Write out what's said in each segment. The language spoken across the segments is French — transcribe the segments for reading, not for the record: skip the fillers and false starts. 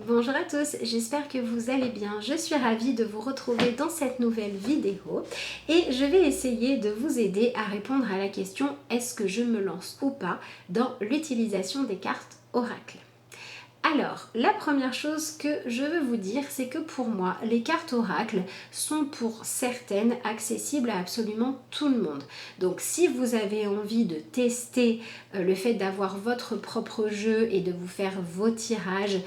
Bonjour à tous, j'espère que vous allez bien. Je suis ravie de vous retrouver dans cette nouvelle vidéo et je vais essayer de vous aider à répondre à la question est-ce que je me lance ou pas dans l'utilisation des cartes oracle. Alors, la première chose que je veux vous dire, c'est que pour moi, les cartes oracle sont pour certaines accessibles à absolument tout le monde. Donc, si vous avez envie de tester le fait d'avoir votre propre jeu et de vous faire vos tirages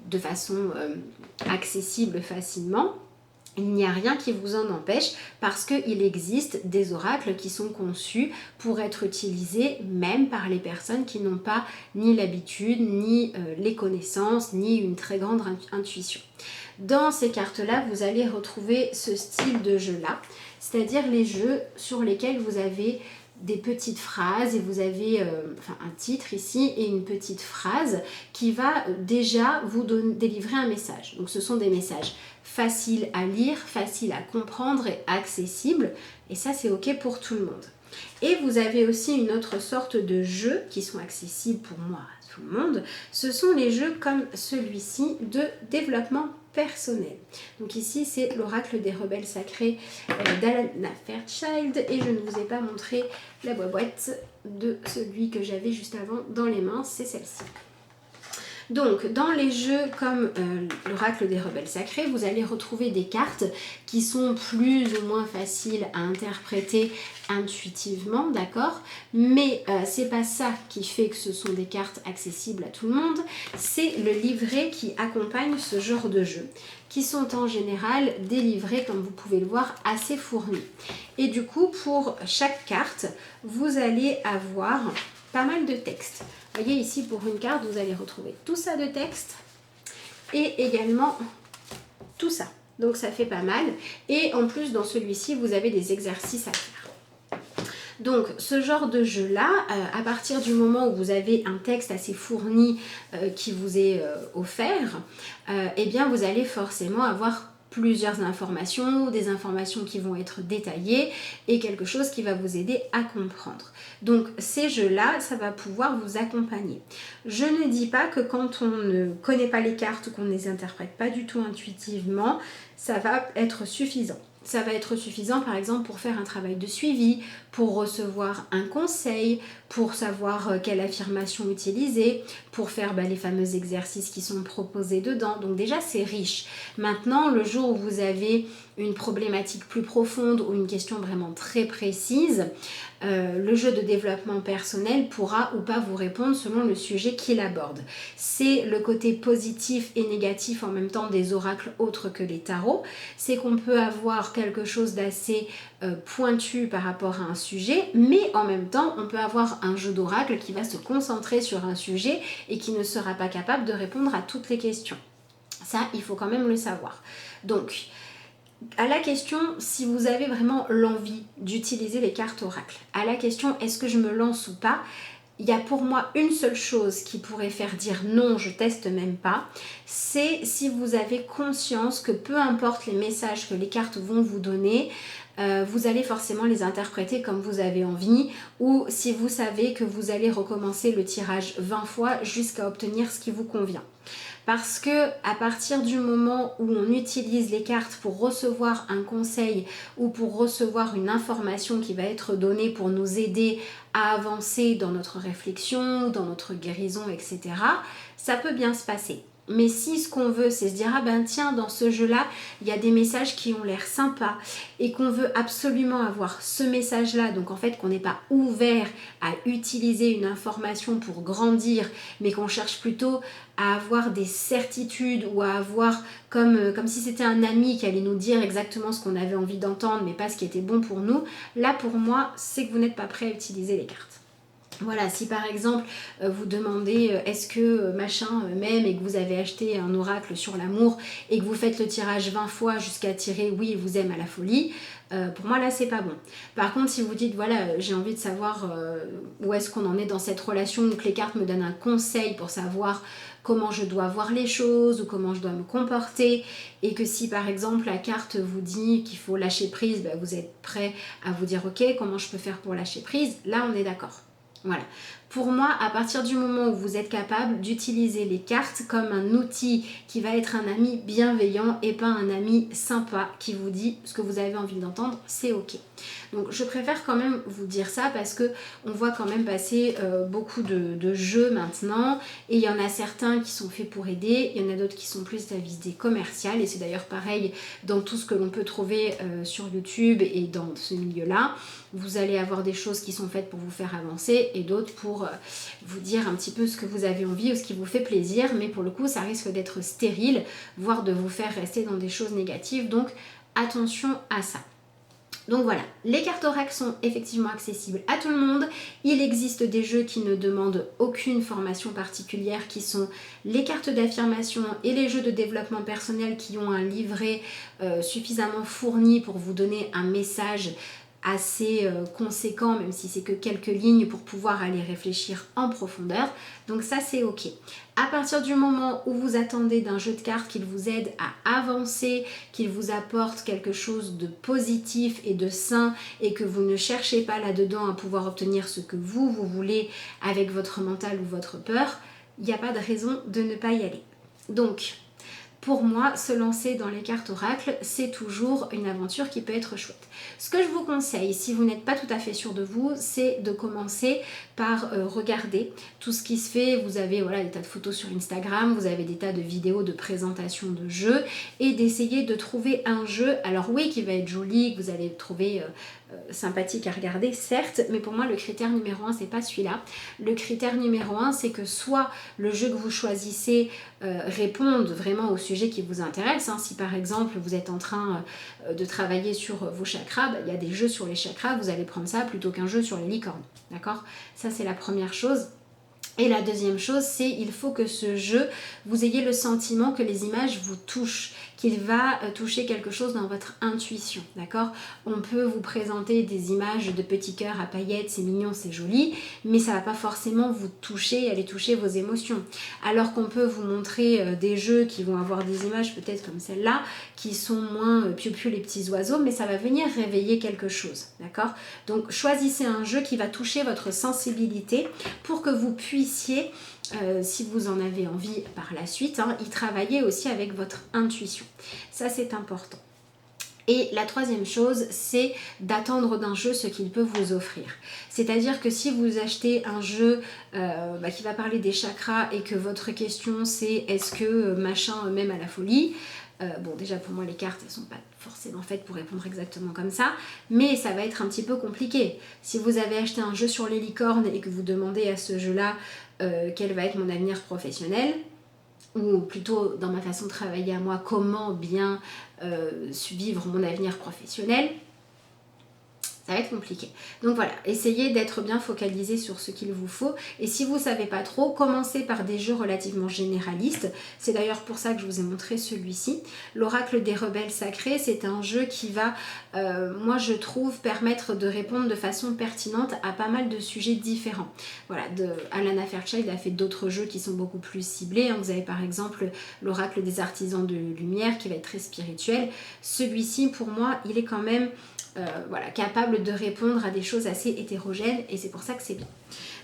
de façon accessible facilement, il n'y a rien qui vous en empêche parce qu'il existe des oracles qui sont conçus pour être utilisés même par les personnes qui n'ont pas ni l'habitude, ni les connaissances, ni une très grande intuition. Dans ces cartes-là, vous allez retrouver ce style de jeu-là, c'est-à-dire les jeux sur lesquels vous avez des petites phrases et vous avez un titre ici et une petite phrase qui va déjà vous délivrer un message. Donc ce sont des messages faciles à lire, faciles à comprendre et accessibles, et ça c'est ok pour tout le monde. Et vous avez aussi une autre sorte de jeux qui sont accessibles pour moi à tout le monde. Ce sont les jeux comme celui-ci de développement personnel. Donc ici c'est l'oracle des rebelles sacrés d'Alana Fairchild et je ne vous ai pas montré la boîte de celui que j'avais juste avant dans les mains, c'est celle-ci. Donc, dans les jeux comme l'oracle des rebelles sacrés, vous allez retrouver des cartes qui sont plus ou moins faciles à interpréter intuitivement, d'accord? Mais c'est pas ça qui fait que ce sont des cartes accessibles à tout le monde, c'est le livret qui accompagne ce genre de jeu, qui sont en général des livrets, comme vous pouvez le voir, assez fournis. Et du coup, pour chaque carte, vous allez avoir pas mal de texte. Vous voyez ici pour une carte, vous allez retrouver tout ça de texte et également tout ça. Donc ça fait pas mal. Et en plus dans celui-ci, vous avez des exercices à faire. Donc ce genre de jeu-là, à partir du moment où vous avez un texte assez fourni qui vous est offert, eh bien vous allez forcément avoir plusieurs informations, des informations qui vont être détaillées et quelque chose qui va vous aider à comprendre. Donc ces jeux-là, ça va pouvoir vous accompagner. Je ne dis pas que quand on ne connaît pas les cartes, qu'on ne les interprète pas du tout intuitivement, ça va être suffisant. Ça va être suffisant par exemple pour faire un travail de suivi, pour recevoir un conseil, pour savoir quelle affirmation utiliser, pour faire les fameux exercices qui sont proposés dedans. Donc déjà c'est riche. Maintenant le jour où vous avez une problématique plus profonde ou une question vraiment très précise, le jeu de développement personnel pourra ou pas vous répondre selon le sujet qu'il aborde. C'est le côté positif et négatif en même temps des oracles autres que les tarots, c'est qu'on peut avoir quelque chose d'assez pointu par rapport à un sujet, mais en même temps on peut avoir un jeu d'oracle qui va se concentrer sur un sujet et qui ne sera pas capable de répondre à toutes les questions. Ça, il faut quand même le savoir. Donc, à la question si vous avez vraiment l'envie d'utiliser les cartes oracle, à la question est-ce que je me lance ou pas, il y a pour moi une seule chose qui pourrait faire dire non, je teste même pas, c'est si vous avez conscience que peu importe les messages que les cartes vont vous donner, vous allez forcément les interpréter comme vous avez envie, ou si vous savez que vous allez recommencer le tirage 20 fois jusqu'à obtenir ce qui vous convient. Parce que à partir du moment où on utilise les cartes pour recevoir un conseil ou pour recevoir une information qui va être donnée pour nous aider à avancer dans notre réflexion, dans notre guérison, etc., ça peut bien se passer. Mais si ce qu'on veut, c'est se dire « Ah ben tiens, dans ce jeu-là, il y a des messages qui ont l'air sympas et qu'on veut absolument avoir ce message-là, donc en fait qu'on n'est pas ouvert à utiliser une information pour grandir, mais qu'on cherche plutôt à avoir des certitudes ou à avoir comme si c'était un ami qui allait nous dire exactement ce qu'on avait envie d'entendre, mais pas ce qui était bon pour nous, là pour moi, c'est que vous n'êtes pas prêt à utiliser les cartes. Voilà, si par exemple vous demandez est-ce que machin m'aime et que vous avez acheté un oracle sur l'amour et que vous faites le tirage 20 fois jusqu'à tirer oui, il vous aime à la folie, pour moi là c'est pas bon. Par contre si vous dites voilà j'ai envie de savoir où est-ce qu'on en est dans cette relation ou que les cartes me donnent un conseil pour savoir comment je dois voir les choses ou comment je dois me comporter et que si par exemple la carte vous dit qu'il faut lâcher prise, vous êtes prêt à vous dire ok comment je peux faire pour lâcher prise, là on est d'accord. Voilà. Pour moi, à partir du moment où vous êtes capable d'utiliser les cartes comme un outil qui va être un ami bienveillant et pas un ami sympa qui vous dit ce que vous avez envie d'entendre, c'est ok. Donc je préfère quand même vous dire ça parce que on voit quand même passer beaucoup de jeux maintenant et il y en a certains qui sont faits pour aider, il y en a d'autres qui sont plus à visée commerciale et c'est d'ailleurs pareil dans tout ce que l'on peut trouver sur YouTube et dans ce milieu-là. Vous allez avoir des choses qui sont faites pour vous faire avancer et d'autres pour vous dire un petit peu ce que vous avez envie ou ce qui vous fait plaisir, mais pour le coup ça risque d'être stérile, voire de vous faire rester dans des choses négatives, donc attention à ça. Donc voilà, les cartes oracle sont effectivement accessibles à tout le monde. Il existe des jeux qui ne demandent aucune formation particulière qui sont les cartes d'affirmation et les jeux de développement personnel qui ont un livret suffisamment fourni pour vous donner un message assez conséquent, même si c'est que quelques lignes pour pouvoir aller réfléchir en profondeur. Donc ça c'est ok. À partir du moment où vous attendez d'un jeu de cartes qu'il vous aide à avancer, qu'il vous apporte quelque chose de positif et de sain et que vous ne cherchez pas là-dedans à pouvoir obtenir ce que vous voulez avec votre mental ou votre peur, il n'y a pas de raison de ne pas y aller. Donc, pour moi, se lancer dans les cartes oracles, c'est toujours une aventure qui peut être chouette. Ce que je vous conseille, si vous n'êtes pas tout à fait sûr de vous, c'est de commencer par regarder tout ce qui se fait. Vous avez des tas de photos sur Instagram, vous avez des tas de vidéos de présentation de jeux et d'essayer de trouver un jeu, alors oui, qui va être joli, que vous allez trouver sympathique à regarder, certes, mais pour moi le critère numéro 1 c'est pas celui-là. Le critère numéro 1 c'est que soit le jeu que vous choisissez réponde vraiment au sujet qui vous intéresse, si par exemple vous êtes en train de travailler sur vos chakras, il y a des jeux sur les chakras, vous allez prendre ça plutôt qu'un jeu sur les licornes, d'accord? Ça c'est la première chose. Et la deuxième chose, c'est il faut que ce jeu, vous ayez le sentiment que les images vous touchent, qu'il va toucher quelque chose dans votre intuition, d'accord? On peut vous présenter des images de petits cœurs à paillettes, c'est mignon, c'est joli, mais ça va pas forcément vous toucher, aller toucher vos émotions. Alors qu'on peut vous montrer des jeux qui vont avoir des images peut-être comme celle-là, qui sont moins piou-piou les petits oiseaux, mais ça va venir réveiller quelque chose, d'accord? Donc choisissez un jeu qui va toucher votre sensibilité pour que vous puissiez, si vous en avez envie par la suite, y travailler aussi avec votre intuition. Ça c'est important. Et la troisième chose, c'est d'attendre d'un jeu ce qu'il peut vous offrir. C'est-à-dire que si vous achetez un jeu qui va parler des chakras et que votre question c'est est-ce que machin m'aime à la folie, bon déjà pour moi les cartes elles sont pas forcément faites pour répondre exactement comme ça, mais ça va être un petit peu compliqué. Si vous avez acheté un jeu sur les licornes et que vous demandez à ce jeu-là quel va être mon avenir professionnel, ou plutôt dans ma façon de travailler à moi, comment bien vivre mon avenir professionnel, ça va être compliqué. Donc voilà, essayez d'être bien focalisé sur ce qu'il vous faut. Et si vous ne savez pas trop, commencez par des jeux relativement généralistes. C'est d'ailleurs pour ça que je vous ai montré celui-ci. L'Oracle des Rebelles Sacrés, c'est un jeu qui va, moi je trouve, permettre de répondre de façon pertinente à pas mal de sujets différents. Voilà, Alana Fairchild a fait d'autres jeux qui sont beaucoup plus ciblés. Vous avez par exemple l'Oracle des Artisans de Lumière qui va être très spirituel. Celui-ci, pour moi, il est quand même capable de répondre à des choses assez hétérogènes et c'est pour ça que c'est bien.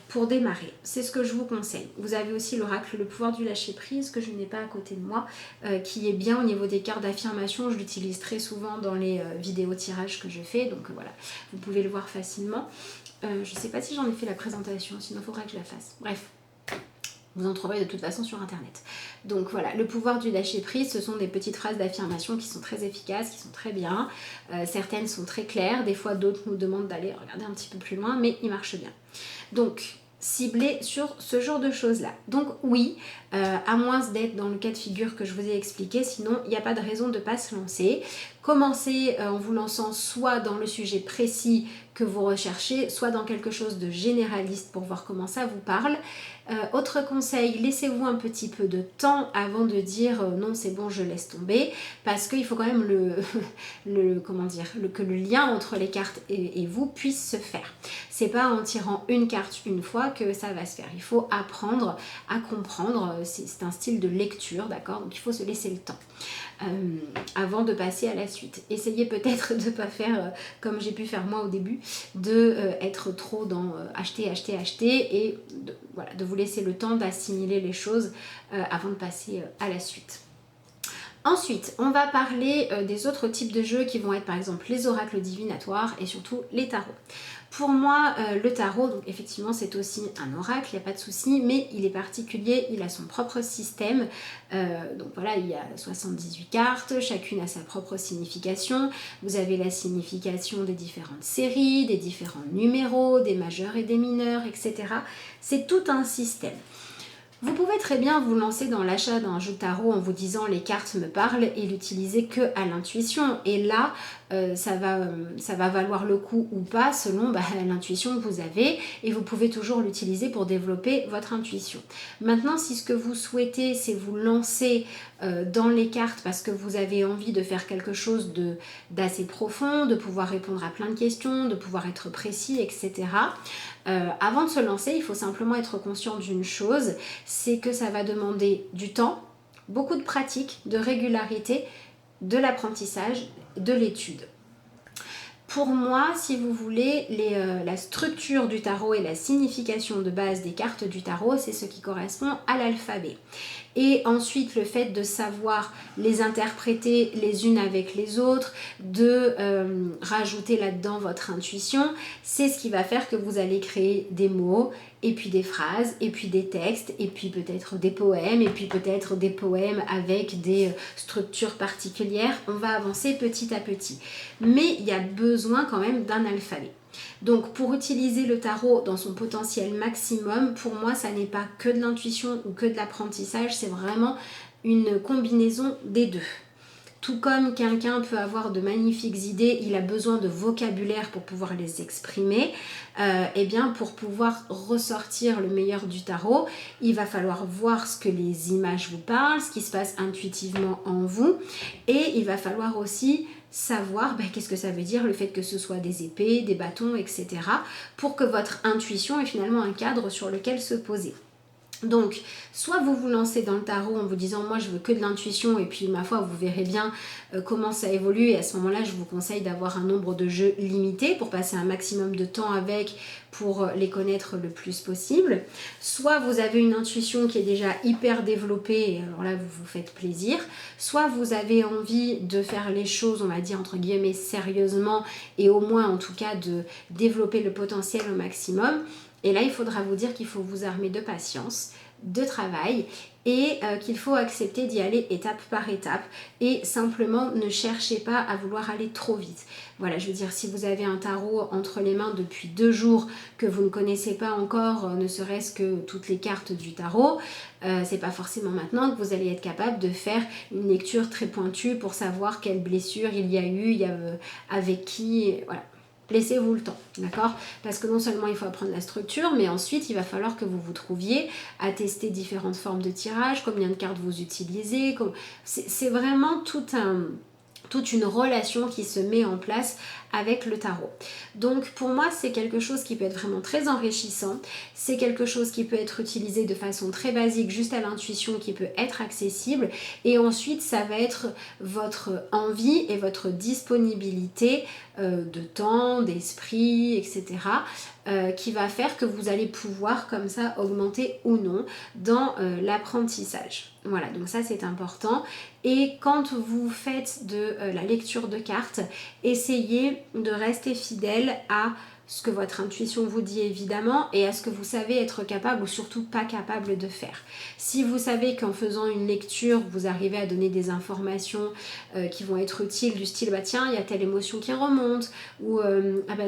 Pour démarrer, c'est ce que je vous conseille. Vous avez aussi l'oracle Le pouvoir du lâcher prise que je n'ai pas à côté de moi, qui est bien au niveau des cartes d'affirmation. Je l'utilise très souvent dans les vidéos tirages que je fais, donc voilà, vous pouvez le voir facilement. Je ne sais pas si j'en ai fait la présentation, sinon il faudra que je la fasse. Bref. Vous en trouverez de toute façon sur internet. Donc voilà, le pouvoir du lâcher prise, ce sont des petites phrases d'affirmation qui sont très efficaces, qui sont très bien. Certaines sont très claires, des fois d'autres nous demandent d'aller regarder un petit peu plus loin, mais ils marchent bien. Donc, ciblez sur ce genre de choses-là. Donc oui, à moins d'être dans le cas de figure que je vous ai expliqué, sinon il n'y a pas de raison de ne pas se lancer. Commencez en vous lançant soit dans le sujet précis que vous recherchez, soit dans quelque chose de généraliste pour voir comment ça vous parle. Autre conseil, laissez-vous un petit peu de temps avant de dire non c'est bon je laisse tomber, parce qu'il faut quand même que le lien entre les cartes et vous puisse se faire. C'est pas en tirant une carte une fois que ça va se faire. Il faut apprendre à comprendre, c'est un style de lecture, d'accord? Donc il faut se laisser le temps. Avant de passer à la suite. Essayez peut-être de ne pas faire comme j'ai pu faire moi au début, de être trop dans acheter, acheter, acheter et voilà, de vous laisser le temps d'assimiler les choses avant de passer à la suite. Ensuite, on va parler des autres types de jeux qui vont être par exemple les oracles divinatoires et surtout les tarots. Pour moi, le tarot, donc effectivement c'est aussi un oracle, il n'y a pas de souci, mais il est particulier, il a son propre système. Donc voilà, il y a 78 cartes, chacune a sa propre signification. Vous avez la signification des différentes séries, des différents numéros, des majeurs et des mineurs, etc. C'est tout un système. Vous pouvez très bien vous lancer dans l'achat d'un jeu de tarot en vous disant les cartes me parlent et l'utiliser que à l'intuition. Et là, ça va valoir le coup ou pas selon l'intuition que vous avez et vous pouvez toujours l'utiliser pour développer votre intuition. Maintenant, si ce que vous souhaitez, c'est vous lancer dans les cartes parce que vous avez envie de faire quelque chose d'assez profond, de pouvoir répondre à plein de questions, de pouvoir être précis, etc. Avant de se lancer, il faut simplement être conscient d'une chose, c'est que ça va demander du temps, beaucoup de pratique, de régularité, de l'apprentissage, de l'étude. Pour moi, si vous voulez, la structure du tarot et la signification de base des cartes du tarot, c'est ce qui correspond à l'alphabet. Et ensuite, le fait de savoir les interpréter les unes avec les autres, de rajouter là-dedans votre intuition, c'est ce qui va faire que vous allez créer des mots, et puis des phrases, et puis des textes, et puis peut-être des poèmes, et puis peut-être des poèmes avec des structures particulières. On va avancer petit à petit. Mais il y a besoin quand même d'un alphabet. Donc pour utiliser le tarot dans son potentiel maximum, pour moi ça n'est pas que de l'intuition ou que de l'apprentissage, c'est vraiment une combinaison des deux. Tout comme quelqu'un peut avoir de magnifiques idées, il a besoin de vocabulaire pour pouvoir les exprimer, et bien pour pouvoir ressortir le meilleur du tarot, il va falloir voir ce que les images vous parlent, ce qui se passe intuitivement en vous, et il va falloir aussi savoir qu'est-ce que ça veut dire le fait que ce soit des épées, des bâtons, etc. pour que votre intuition ait finalement un cadre sur lequel se poser. Donc, soit vous vous lancez dans le tarot en vous disant moi je veux que de l'intuition et puis ma foi vous verrez bien comment ça évolue et à ce moment-là je vous conseille d'avoir un nombre de jeux limité pour passer un maximum de temps avec pour les connaître le plus possible. Soit vous avez une intuition qui est déjà hyper développée et alors là vous vous faites plaisir. Soit vous avez envie de faire les choses on va dire entre guillemets sérieusement et au moins en tout cas de développer le potentiel au maximum. Et là, il faudra vous dire qu'il faut vous armer de patience, de travail et qu'il faut accepter d'y aller étape par étape et simplement ne cherchez pas à vouloir aller trop vite. Voilà, je veux dire, si vous avez un tarot entre les mains depuis 2 jours que vous ne connaissez pas encore, ne serait-ce que toutes les cartes du tarot, c'est pas forcément maintenant que vous allez être capable de faire une lecture très pointue pour savoir quelle blessure il y a eu, avec qui, voilà. Laissez-vous le temps, d'accord? Parce que non seulement il faut apprendre la structure, mais ensuite il va falloir que vous vous trouviez à tester différentes formes de tirage, combien de cartes vous utilisez. C'est vraiment toute une relation qui se met en place avec le tarot. Donc pour moi c'est quelque chose qui peut être vraiment très enrichissant, c'est quelque chose qui peut être utilisé de façon très basique juste à l'intuition, qui peut être accessible et ensuite ça va être votre envie et votre disponibilité de temps, d'esprit, etc. Qui va faire que vous allez pouvoir comme ça augmenter ou non dans l'apprentissage. Voilà, donc ça c'est important. Et quand vous faites de la lecture de cartes, essayez de rester fidèle à ce que votre intuition vous dit évidemment et à ce que vous savez être capable ou surtout pas capable de faire. Si vous savez qu'en faisant une lecture, vous arrivez à donner des informations qui vont être utiles du style tiens, il y a telle émotion qui remonte ou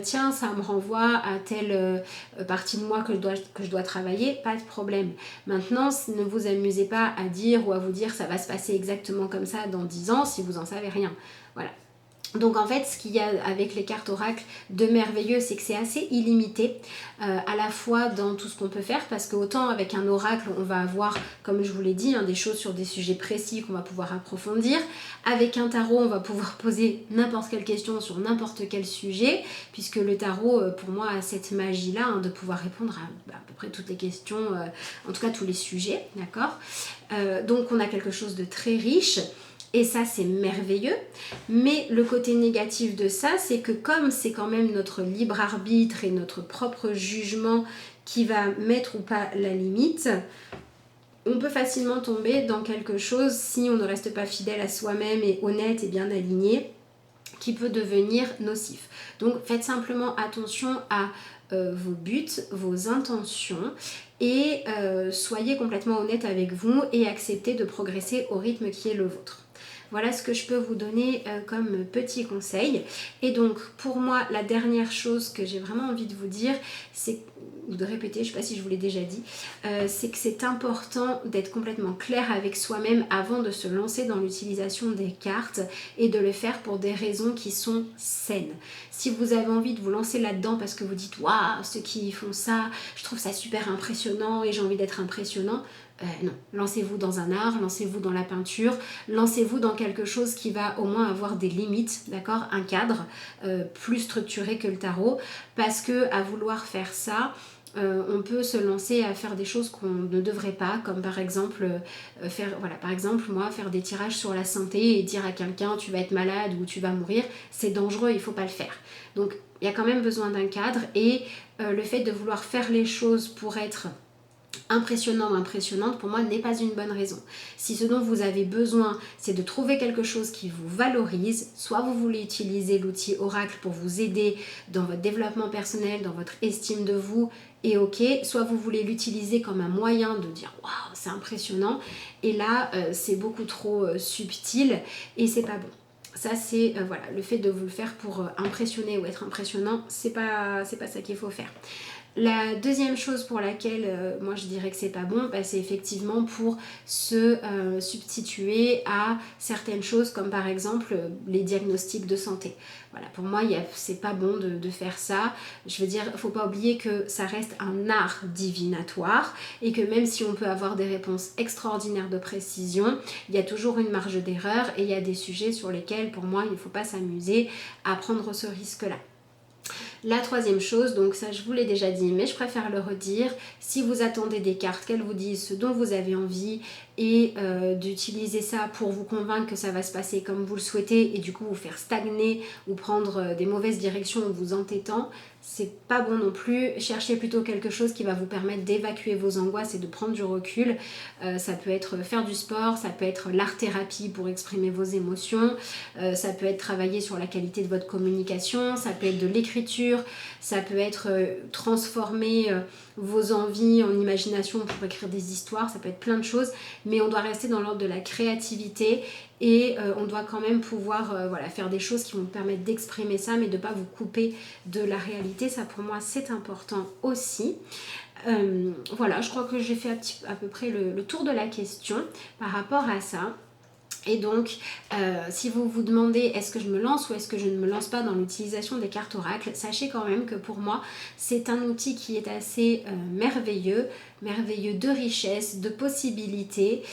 tiens, ça me renvoie à telle partie de moi que je dois travailler, pas de problème. Maintenant, ne vous amusez pas à dire ou à vous dire ça va se passer exactement comme ça dans 10 ans si vous en savez rien. Voilà. Donc en fait, ce qu'il y a avec les cartes oracles de merveilleux, c'est que c'est assez illimité à la fois dans tout ce qu'on peut faire parce que autant avec un oracle, on va avoir, comme je vous l'ai dit, des choses sur des sujets précis qu'on va pouvoir approfondir. Avec un tarot, on va pouvoir poser n'importe quelle question sur n'importe quel sujet puisque le tarot, pour moi, a cette magie-là de pouvoir répondre à peu près toutes les questions, en tout cas tous les sujets, d'accord? Donc on a quelque chose de très riche. Et ça, c'est merveilleux. Mais le côté négatif de ça, c'est que comme c'est quand même notre libre arbitre et notre propre jugement qui va mettre ou pas la limite, on peut facilement tomber dans quelque chose, si on ne reste pas fidèle à soi-même et honnête et bien aligné, qui peut devenir nocif. Donc faites simplement attention à vos buts, vos intentions et soyez complètement honnête avec vous et acceptez de progresser au rythme qui est le vôtre. Voilà ce que je peux vous donner comme petit conseil. Et donc pour moi, la dernière chose que j'ai vraiment envie de vous dire, c'est, ou de répéter, je ne sais pas si je vous l'ai déjà dit, c'est que c'est important d'être complètement clair avec soi-même avant de se lancer dans l'utilisation des cartes et de le faire pour des raisons qui sont saines. Si vous avez envie de vous lancer là-dedans parce que vous dites « Waouh, ceux qui font ça, je trouve ça super impressionnant et j'ai envie d'être impressionnant », non, lancez-vous dans un art, lancez-vous dans la peinture, lancez-vous dans quelque chose qui va au moins avoir des limites, d'accord, un cadre plus structuré que le tarot, parce que à vouloir faire ça, on peut se lancer à faire des choses qu'on ne devrait pas, comme par exemple faire des tirages sur la santé et dire à quelqu'un tu vas être malade ou tu vas mourir, c'est dangereux, il ne faut pas le faire. Donc il y a quand même besoin d'un cadre et le fait de vouloir faire les choses pour être impressionnant ou impressionnante, pour moi, n'est pas une bonne raison. Si ce dont vous avez besoin, c'est de trouver quelque chose qui vous valorise, soit vous voulez utiliser l'outil Oracle pour vous aider dans votre développement personnel, dans votre estime de vous, et ok, soit vous voulez l'utiliser comme un moyen de dire « Waouh, c'est impressionnant », et là, c'est beaucoup trop subtil et c'est pas bon. Ça, c'est le fait de vous le faire pour impressionner ou être impressionnant, c'est pas ça qu'il faut faire. La deuxième chose pour laquelle moi je dirais que c'est pas bon, c'est effectivement pour se substituer à certaines choses comme par exemple les diagnostics de santé. Voilà, pour moi c'est pas bon de faire ça. Je veux dire, faut pas oublier que ça reste un art divinatoire et que même si on peut avoir des réponses extraordinaires de précision, il y a toujours une marge d'erreur et il y a des sujets sur lesquels pour moi il ne faut pas s'amuser à prendre ce risque-là. La troisième chose, donc ça je vous l'ai déjà dit, mais je préfère le redire, si vous attendez des cartes, qu'elles vous disent ce dont vous avez envie et d'utiliser ça pour vous convaincre que ça va se passer comme vous le souhaitez et du coup vous faire stagner ou prendre des mauvaises directions en vous entêtant, c'est pas bon non plus. Cherchez plutôt quelque chose qui va vous permettre d'évacuer vos angoisses et de prendre du recul. Ça peut être faire du sport, ça peut être l'art-thérapie pour exprimer vos émotions, ça peut être travailler sur la qualité de votre communication, ça peut être de l'écriture, ça peut être transformer vos envies en imagination pour écrire des histoires, ça peut être plein de choses, mais on doit rester dans l'ordre de la créativité et on doit quand même pouvoir faire des choses qui vont vous permettre d'exprimer ça, mais de ne pas vous couper de la réalité. Ça pour moi c'est important aussi. Voilà, je crois que j'ai fait à peu près le tour de la question par rapport à ça. Et donc, si vous vous demandez est-ce que je me lance ou est-ce que je ne me lance pas dans l'utilisation des cartes oracles, sachez quand même que pour moi, c'est un outil qui est assez merveilleux de richesse, de possibilités,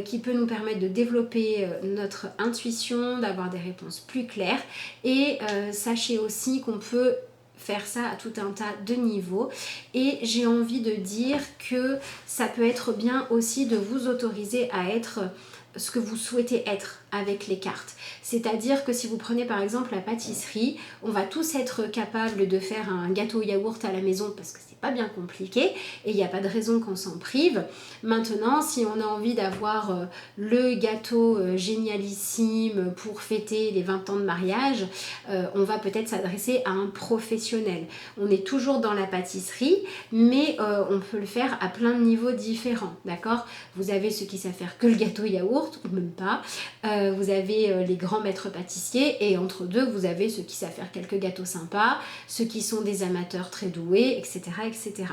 qui peut nous permettre de développer notre intuition, d'avoir des réponses plus claires. Et sachez aussi qu'on peut faire ça à tout un tas de niveaux et j'ai envie de dire que ça peut être bien aussi de vous autoriser à être ce que vous souhaitez être avec les cartes. C'est-à-dire que si vous prenez par exemple la pâtisserie, on va tous être capables de faire un gâteau yaourt à la maison parce que c'est pas bien compliqué et il n'y a pas de raison qu'on s'en prive. Maintenant, si on a envie d'avoir le gâteau génialissime pour fêter les 20 ans de mariage, on va peut-être s'adresser à un professionnel. On est toujours dans la pâtisserie, mais on peut le faire à plein de niveaux différents, d'accord? Vous avez ceux qui savent faire que le gâteau yaourt, ou même pas. Vous avez les grands maîtres pâtissiers et entre deux, vous avez ceux qui savent faire quelques gâteaux sympas, ceux qui sont des amateurs très doués, etc. etc.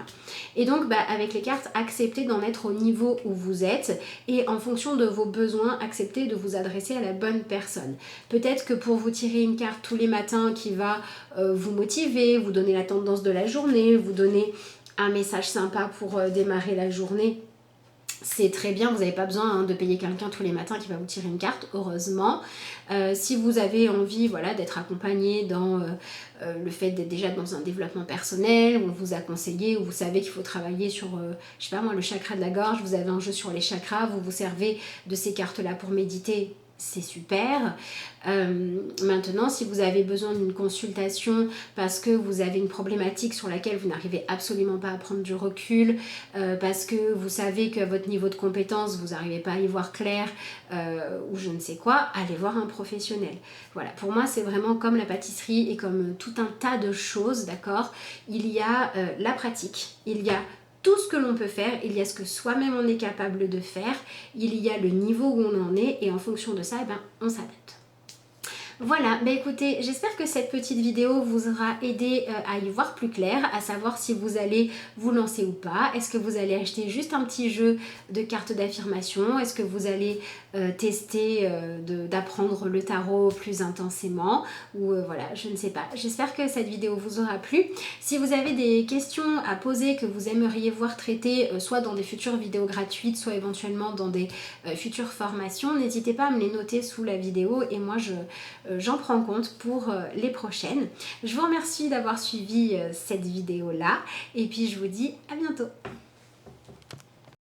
Et donc, avec les cartes, acceptez d'en être au niveau où vous êtes et en fonction de vos besoins, acceptez de vous adresser à la bonne personne. Peut-être que pour vous tirer une carte tous les matins qui va vous motiver, vous donner la tendance de la journée, vous donner un message sympa pour démarrer la journée, c'est très bien, vous n'avez pas besoin de payer quelqu'un tous les matins qui va vous tirer une carte, heureusement. Si vous avez envie d'être accompagné dans le fait d'être déjà dans un développement personnel, où on vous a conseillé, où vous savez qu'il faut travailler sur, je sais pas moi, le chakra de la gorge, vous avez un jeu sur les chakras, vous vous servez de ces cartes-là pour méditer, c'est super. Maintenant, si vous avez besoin d'une consultation parce que vous avez une problématique sur laquelle vous n'arrivez absolument pas à prendre du recul, parce que vous savez que votre niveau de compétence, vous n'arrivez pas à y voir clair, ou je ne sais quoi, allez voir un professionnel. Voilà, pour moi, c'est vraiment comme la pâtisserie et comme tout un tas de choses, d'accord? Il y a la pratique, il y a tout ce que l'on peut faire, il y a ce que soi-même on est capable de faire, il y a le niveau où on en est et en fonction de ça, on s'adapte. Voilà, bah écoutez, j'espère que cette petite vidéo vous aura aidé à y voir plus clair, à savoir si vous allez vous lancer ou pas. Est-ce que vous allez acheter juste un petit jeu de cartes d'affirmation? Est-ce que vous allez tester d'apprendre le tarot plus intensément? Ou voilà, je ne sais pas. J'espère que cette vidéo vous aura plu. Si vous avez des questions à poser que vous aimeriez voir traitées, soit dans des futures vidéos gratuites, soit éventuellement dans des futures formations, n'hésitez pas à me les noter sous la vidéo et moi j'en prends compte pour les prochaines. Je vous remercie d'avoir suivi cette vidéo là et puis je vous dis à bientôt.